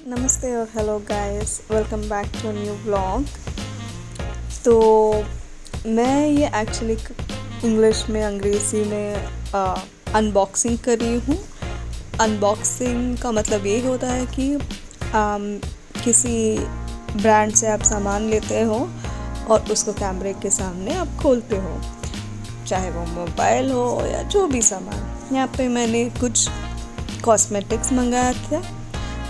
नमस्ते और hello guys, welcome back to new vlog. तो मैं ये एक्चुअली इंग्लिश में अंग्रेज़ी में अनबॉक्सिंग कर रही हूँ। अनबॉक्सिंग का मतलब ये होता है कि किसी ब्रांड से आप सामान लेते हो और उसको कैमरे के सामने आप खोलते हो, चाहे वो मोबाइल हो या जो भी सामान। यहाँ पे मैंने कुछ कॉस्मेटिक्स मंगाया था,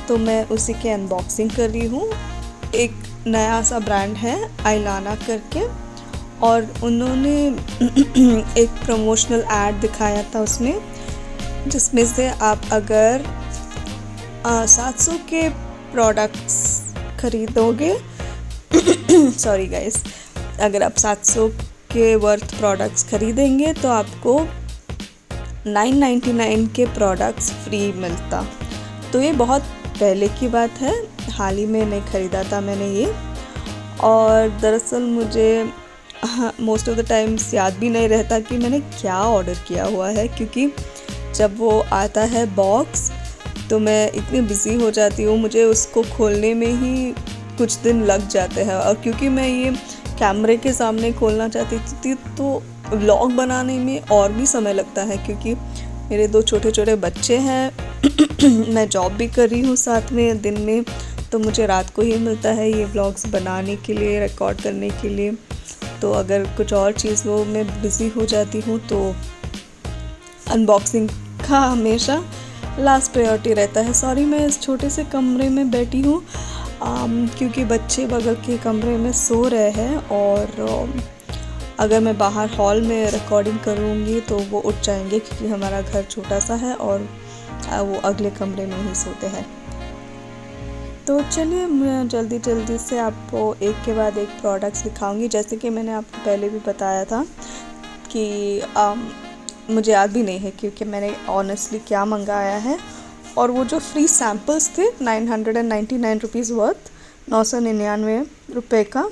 तो मैं उसी के अनबॉक्सिंग कर रही हूँ। एक नया सा ब्रांड है आइलाना करके, और उन्होंने एक प्रमोशनल ऐड दिखाया था उसमें, जिसमें से आप अगर 700 के प्रोडक्ट्स खरीदोगे सॉरी गाइस, अगर आप 700 के वर्थ प्रोडक्ट्स खरीदेंगे तो आपको 999 के प्रोडक्ट्स फ्री मिलता। तो ये बहुत पहले की बात है, हाल ही में नहीं ख़रीदा था मैंने ये। और दरअसल मुझे मोस्ट ऑफ़ द टाइम्स याद भी नहीं रहता कि मैंने क्या ऑर्डर किया हुआ है, क्योंकि जब वो आता है बॉक्स तो मैं इतनी बिज़ी हो जाती हूँ, मुझे उसको खोलने में ही कुछ दिन लग जाते हैं। और क्योंकि मैं ये कैमरे के सामने खोलना चाहती थी तो व्लॉग बनाने में और भी समय लगता है, क्योंकि मेरे 2 छोटे छोटे बच्चे हैं मैं जॉब भी कर रही हूँ साथ में दिन में, तो मुझे रात को ही मिलता है ये व्लॉग्स बनाने के लिए, रिकॉर्ड करने के लिए। तो अगर कुछ और चीज़ों में बिज़ी हो जाती हूँ तो अनबॉक्सिंग का हमेशा लास्ट प्रायोरिटी रहता है। सॉरी, मैं इस छोटे से कमरे में बैठी हूँ क्योंकि बच्चे बगल के कमरे में सो रहे हैं, और अगर मैं बाहर हॉल में रिकॉर्डिंग करूँगी तो वो उठ जाएंगे, क्योंकि हमारा घर छोटा सा है और वो अगले कमरे में ही सोते हैं। तो चलिए, मैं जल्दी जल्दी से आपको एक के बाद एक प्रोडक्ट्स दिखाऊंगी। जैसे कि मैंने आपको पहले भी बताया था कि मुझे याद भी नहीं है क्योंकि मैंने ऑनेस्टली क्या मंगाया है। और वो जो फ्री सैम्पल्स थे 999 रुपीज़ वर्थ, 999 रुपये का,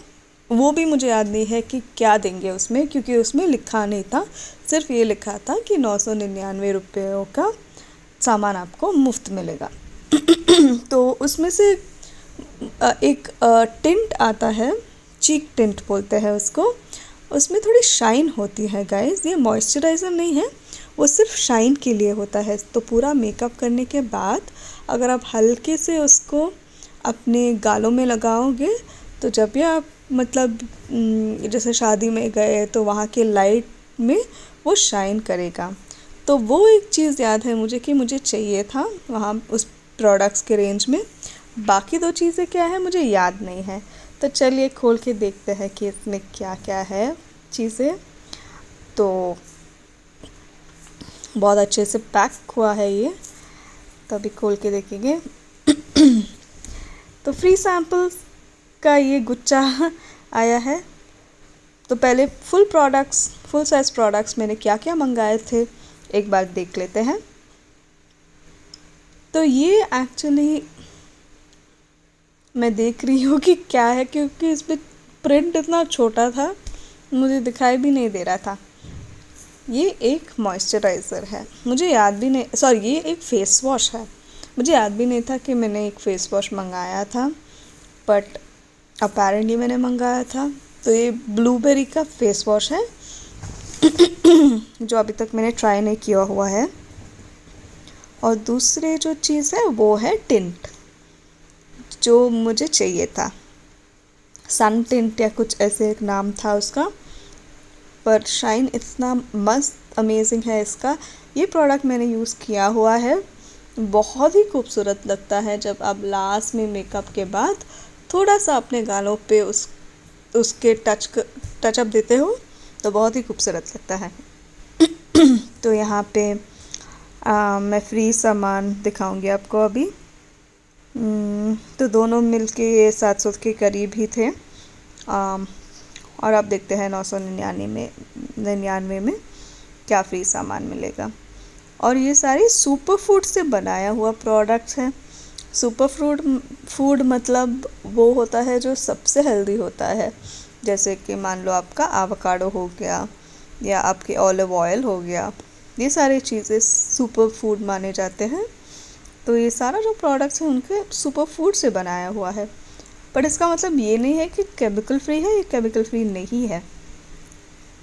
वो भी मुझे याद नहीं है कि क्या देंगे उसमें, क्योंकि उसमें लिखा नहीं था। सिर्फ ये लिखा था कि 999 रुपयों का सामान आपको मुफ्त मिलेगा तो उसमें से एक टिंट आता है, चीक टिंट बोलते हैं उसको। उसमें थोड़ी शाइन होती है गाइस, ये मॉइस्चराइज़र नहीं है, वो सिर्फ शाइन के लिए होता है। तो पूरा मेकअप करने के बाद अगर आप हल्के से उसको अपने गालों में लगाओगे तो जब भी आप मतलब जैसे शादी में गए तो वहाँ के लाइट में वो शाइन करेगा। तो वो एक चीज़ याद है मुझे कि मुझे चाहिए था वहाँ उस प्रोडक्ट्स के रेंज में। बाकी 2 चीज़ें क्या है मुझे याद नहीं है। तो चलिए खोल के देखते हैं कि इसमें क्या क्या है चीज़ें। तो बहुत अच्छे से पैक हुआ है ये, तो अभी खोल के देखेंगे तो फ्री सैम्पल्स का ये गुच्छा आया है। तो पहले फुल साइज़ प्रोडक्ट्स मैंने क्या क्या मंगाए थे एक बार देख लेते हैं। तो ये एक्चुअली मैं देख रही हूँ कि क्या है, क्योंकि इस पर प्रिंट इतना छोटा था मुझे दिखाई भी नहीं दे रहा था। ये एक मॉइस्चराइज़र है, मुझे याद भी नहीं, सॉरी ये एक फ़ेस वॉश है, मुझे याद भी नहीं था कि मैंने एक फ़ेस वॉश मंगाया था, बट अपेरेंटली मैंने मंगाया था। तो ये ब्लूबेरी का फ़ेस वॉश है जो अभी तक मैंने ट्राई नहीं किया हुआ है। और दूसरी जो चीज़ है वो है टिंट, जो मुझे चाहिए था, सन टिंट या कुछ ऐसे एक नाम था उसका, पर शाइन इतना मस्त अमेजिंग है इसका। ये प्रोडक्ट मैंने यूज़ किया हुआ है, बहुत ही खूबसूरत लगता है जब आप लास्ट में मेकअप के बाद थोड़ा सा अपने गालों पे उसके टचअप देते हो तो बहुत ही खूबसूरत लगता है तो यहाँ पे मैं फ्री सामान दिखाऊंगी आपको अभी। तो दोनों मिलके ये 700 के करीब ही थे। और आप देखते हैं 999 में क्या फ्री सामान मिलेगा। और ये सारी सुपर फूड से बनाया हुआ प्रोडक्ट्स हैं। सुपर फूड मतलब वो होता है जो सबसे हेल्दी होता है, जैसे कि मान लो आपका एवोकाडो हो गया या आपके ऑलिव ऑयल हो गया, ये सारी चीज़ें सुपर फूड माने जाते हैं। तो ये सारा जो प्रोडक्ट्स हैं उनके सुपर फूड से बनाया हुआ है, बट इसका मतलब ये नहीं है कि केमिकल फ्री है, ये केमिकल फ्री नहीं है।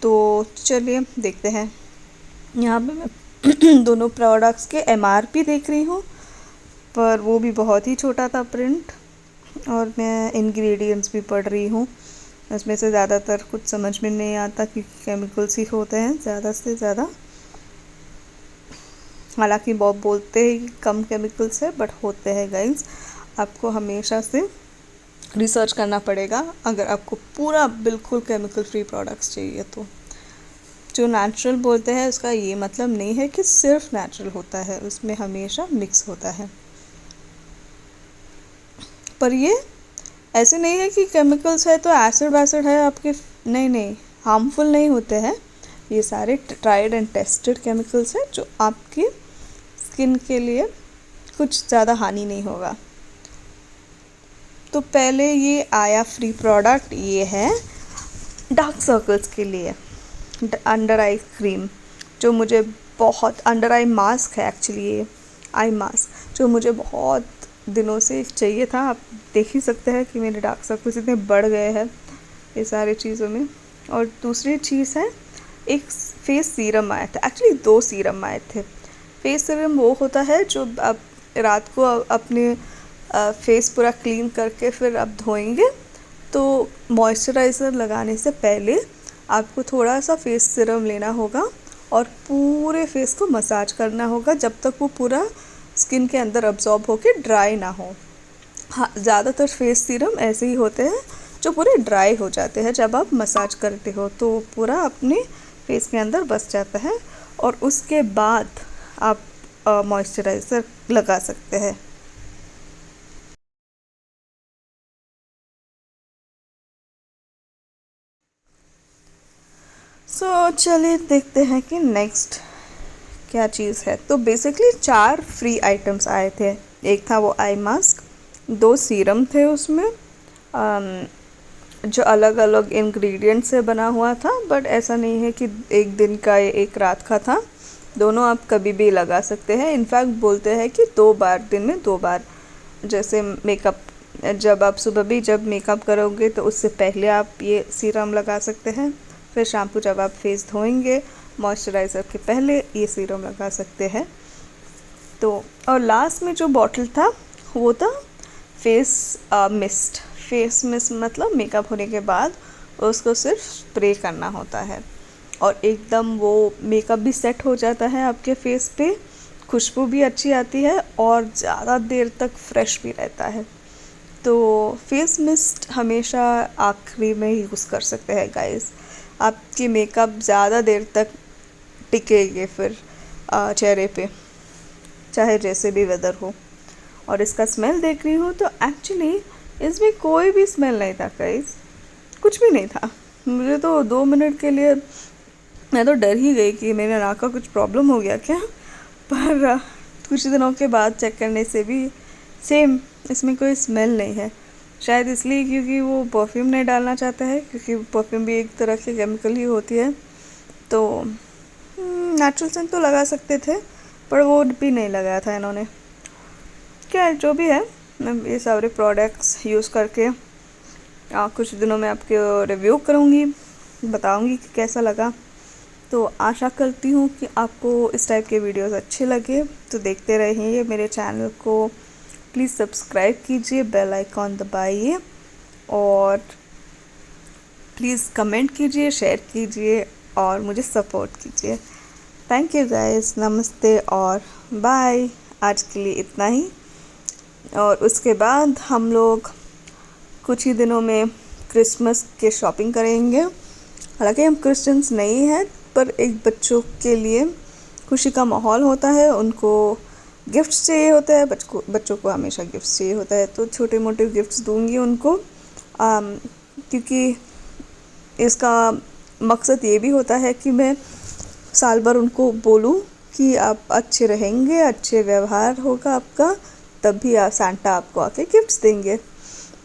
तो चलिए देखते हैं। यहाँ पे मैं दोनों प्रोडक्ट्स के एमआरपी देख रही हूँ, पर वो भी बहुत ही छोटा था प्रिंट, और मैं इंग्रेडिएंट्स भी पढ़ रही हूँ। उसमें से ज़्यादातर कुछ समझ में नहीं आता कि केमिकल्स ही होते हैं ज़्यादा से ज़्यादा। हालांकि बहुत बोलते हैं कि कम केमिकल्स है, बट होते हैं गाइस। आपको हमेशा से रिसर्च करना पड़ेगा अगर आपको पूरा बिल्कुल केमिकल फ्री प्रोडक्ट्स चाहिए। तो जो नेचुरल बोलते हैं उसका ये मतलब नहीं है कि सिर्फ नेचुरल होता है, उसमें हमेशा मिक्स होता है। पर ये ऐसे नहीं है कि केमिकल्स है तो एसिड वैसिड है आपके, नहीं, हार्मफुल नहीं होते हैं। ये सारे ट्राइड एंड टेस्टेड केमिकल्स हैं जो आपकी स्किन के लिए कुछ ज़्यादा हानि नहीं होगा। तो पहले ये आया फ्री प्रोडक्ट, ये है डार्क सर्कल्स के लिए अंडर आई क्रीम, जो मुझे बहुत, अंडर आई मास्क है एक्चुअली, ये आई मास्क जो मुझे बहुत दिनों से चाहिए था। आप देख ही सकते हैं कि मेरे डार्क सर्कल्स इतने बढ़ गए हैं ये सारी चीज़ों में। और दूसरी चीज़ है, एक फेस सीरम आया था, एक्चुअली 2 सीरम आए थे। फेस सीरम वो होता है जो आप रात को अपने फेस पूरा क्लीन करके फिर आप धोएंगे, तो मॉइस्चराइज़र लगाने से पहले आपको थोड़ा सा फेस सीरम लेना होगा और पूरे फेस को मसाज करना होगा जब तक वो पूरा स्किन के अंदर अब्जॉर्ब होके ड्राई ना हो। हाँ, ज़्यादातर फेस सीरम ऐसे ही होते हैं जो पूरे ड्राई हो जाते हैं जब आप मसाज करते हो, तो पूरा अपने फेस के अंदर बस जाता है, और उसके बाद आप मॉइस्चराइज़र लगा सकते हैं। चलिए देखते हैं कि नेक्स्ट क्या चीज़ है। तो बेसिकली 4 फ्री आइटम्स आए थे। एक था वो आई मास्क, 2 सीरम थे उसमें जो अलग अलग इंग्रेडिएंट से बना हुआ था, बट ऐसा नहीं है कि एक दिन का एक रात का था, दोनों आप कभी भी लगा सकते हैं। इनफैक्ट बोलते हैं कि 2 बार, दिन में 2 बार, जैसे मेकअप, जब आप सुबह भी जब मेकअप करोगे तो उससे पहले आप ये सीरम लगा सकते हैं, फिर शैम्पू जब आप फेस धोएंगे मॉइस्चराइज़र के पहले ये सीरम लगा सकते हैं। तो और लास्ट में जो बॉटल था वो था फेस मिस्ट। फेस मिस्ट मतलब मेकअप होने के बाद उसको सिर्फ स्प्रे करना होता है और एकदम वो मेकअप भी सेट हो जाता है आपके फेस पे, खुशबू भी अच्छी आती है और ज़्यादा देर तक फ्रेश भी रहता है। तो फेस मिस्ट हमेशा आखिरी में यूज़ कर सकते हैं गाइस, आपकी मेकअप ज़्यादा देर तक टिकेगी फिर चेहरे पे, चाहे जैसे भी वेदर हो। और इसका स्मेल देख रही हूँ तो एक्चुअली इसमें कोई भी स्मेल नहीं था गाइस, कुछ भी नहीं था। मुझे तो 2 मिनट के लिए मैं तो डर ही गई कि मेरे नाक का कुछ प्रॉब्लम हो गया क्या, पर कुछ दिनों के बाद चेक करने से भी सेम, इसमें कोई स्मेल नहीं है। शायद इसलिए क्योंकि वो परफ्यूम नहीं डालना चाहता है, क्योंकि परफ्यूम भी एक तरह की केमिकल ही होती है। तो नेचुरल सेंट तो लगा सकते थे पर वो भी नहीं लगाया था इन्होंने। क्या जो भी है, मैं ये सारे प्रोडक्ट्स यूज़ करके कुछ दिनों में आपके रिव्यू करूँगी, बताऊँगी कि कैसा लगा। तो आशा करती हूँ कि आपको इस टाइप के वीडियोस अच्छे लगे, तो देखते रहिए मेरे चैनल को। प्लीज़ सब्सक्राइब कीजिए, बेल आइकॉन दबाइए और प्लीज़ कमेंट कीजिए, शेयर कीजिए और मुझे सपोर्ट कीजिए। थैंक यू गाइस, नमस्ते और बाय। आज के लिए इतना ही, और उसके बाद हम लोग कुछ ही दिनों में क्रिसमस के शॉपिंग करेंगे। हालांकि हम क्रिश्चियंस नहीं हैं, पर एक बच्चों के लिए खुशी का माहौल होता है, उनको गिफ्ट्स चाहिए होता है, बच्चों को हमेशा गिफ्ट्स चाहिए होता है, तो छोटे मोटे गिफ्ट्स दूंगी उनको, क्योंकि इसका मकसद ये भी होता है कि मैं साल भर उनको बोलूं कि आप अच्छे रहेंगे, अच्छे व्यवहार होगा आपका, तभी सांता आपको आके गिफ्ट्स देंगे।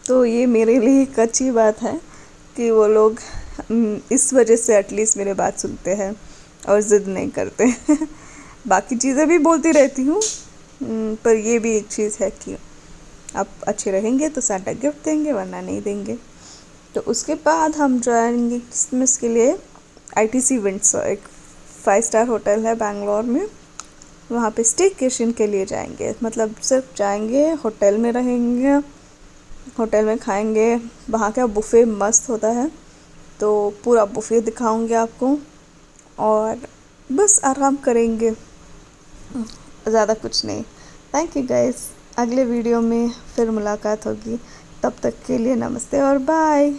तो ये मेरे लिए एक अच्छी बात है कि वो लोग इस वजह से एटलीस्ट मेरे बात सुनते हैं और ज़िद नहीं करते। बाकी चीज़ें भी बोलती रहती हूँ, पर ये भी एक चीज़ है कि आप अच्छे रहेंगे तो सांता गिफ्ट देंगे, वरना नहीं देंगे। तो उसके बाद हम जाएंगे क्रिसमस के लिए ITC विंडसर, एक 5 स्टार होटल है बैंगलोर में, वहाँ पे स्टेकेशन के लिए जाएंगे। मतलब सिर्फ जाएंगे, होटल में रहेंगे, होटल में खाएंगे। वहाँ का बुफ़े मस्त होता है, तो पूरा बुफ़े दिखाऊंगी आपको, और बस आराम करेंगे, ज़्यादा कुछ नहीं। थैंक यू गाइस, अगले वीडियो में फिर मुलाकात होगी, तब तक के लिए नमस्ते और बाय।